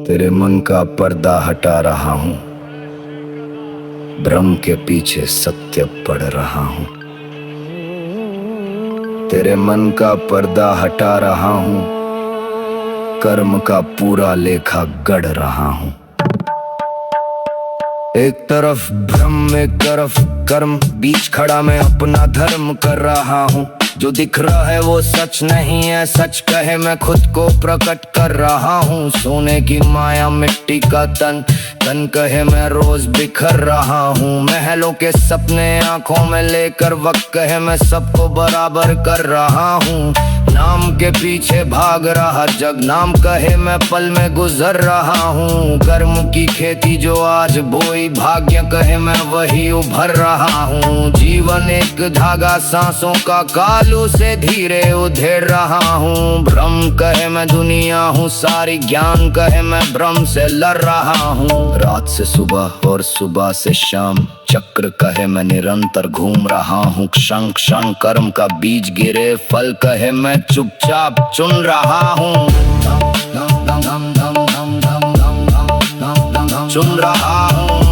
तेरे मन का पर्दा हटा रहा हूँ, भ्रम के पीछे सत्य पढ़ रहा हूँ। तेरे मन का पर्दा हटा रहा हूँ, कर्म का पूरा लेखा गढ़ रहा हूँ। एक तरफ भ्रम एक तरफ कर्म, बीच खड़ा मैं अपना धर्म कर रहा हूँ। जो दिख रहा है वो सच नहीं है, सच कहे मैं खुद को प्रकट कर रहा हूँ। सोने की माया मिट्टी का तन, तन कहे मैं रोज बिखर रहा हूँ। महलों के सपने आंखों में लेकर वक्त कहे मैं सबको बराबर कर रहा हूँ। नाम के पीछे भाग रहा जग, नाम कहे मैं पल में गुजर रहा हूँ। कर्म की खेती जो आज बोई, भाग्य कहे मैं वही उभर रहा हूँ। जीवन एक धागा सांसों का, कालू से धीरे उधेड़ रहा हूँ। भ्रम कहे मैं दुनिया हूँ सारी, ज्ञान कहे मैं भ्रम से लड़ रहा हूँ। रात से सुबह और सुबह से शाम, चक्र कहे मैं निरंतर घूम रहा हूँ। क्षण क्षण कर्म का बीज गिरे, फल कहे मैं चुपचाप चुन रहा हूँ। चुन रहा हूँ।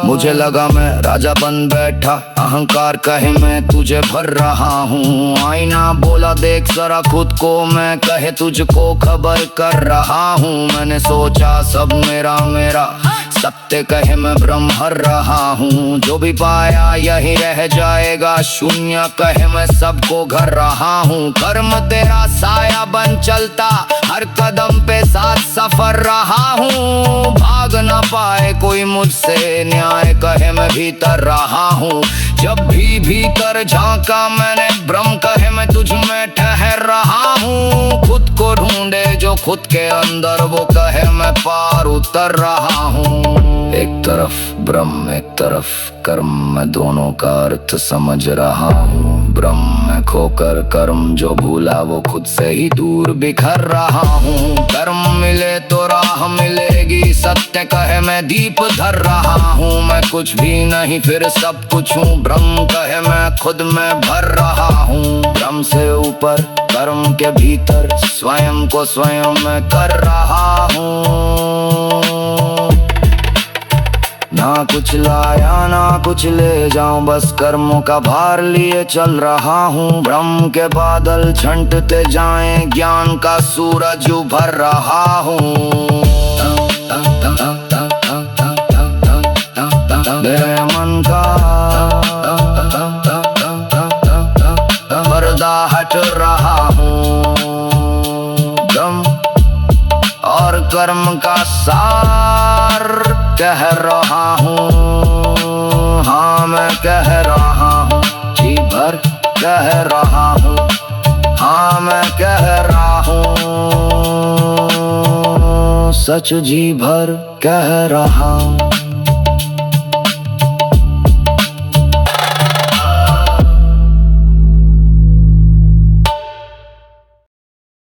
मुझे लगा मैं राजा बन बैठा, अहंकार कहे मैं तुझे भर रहा हूँ। आईना बोला देख जरा खुद को, मैं कहे तुझको खबर कर रहा हूँ। मैंने सोचा सब मेरा मेरा, सत्य कहे मैं भ्रम हर रहा हूँ। जो भी पाया यही रह जाएगा, शून्य कहे मैं सबको घर रहा हूँ। कर्म तेरा साया बन चलता, हर कदम पे साथ सफर रहा हूँ। भाग ना पाए कोई मुझसे, न्याय कहे मैं भीतर रहा हूँ। जब भी भीतर झांका मैंने, भ्रम कहे मैं तुझ में ठहर रहा हूँ। खुद को ढूंढे जो खुद के अंदर, वो कहे मैं पार उतर रहा हूँ। एक तरफ ब्रह्म एक तरफ कर्म, मैं दोनों का अर्थ समझ रहा हूँ। ब्रह्म में खोकर कर्म जो भूला, वो खुद से ही दूर बिखर रहा हूँ। कर्म मिले तो राह मिलेगी, सत्य कहे मैं दीप धर रहा हूँ। मैं कुछ भी नहीं फिर सब कुछ हूँ, ब्रह्म कहे मैं खुद में भर रहा हूँ। ब्रह्म से ऊपर कर्म के भीतर, स्वयं को स्वयं मैं कर रहा हूँ। ना कुछ लाया ना कुछ ले जाऊं, बस कर्मों का भार लिए चल रहा हूँ। ब्रह्म के बादल छंटते जाएं, ज्ञान का सूरज उभर रहा हूँ। मेरे मन का पर्दा हट रहा हूँ, ब्रह्म और कर्म का सार कह रहा हूँ। हाँ मैं कह रहा हूँ, जी भर कह रहा हूँ। हाँ मैं कह रहा हूँ, सच जी भर कह रहा हूँ।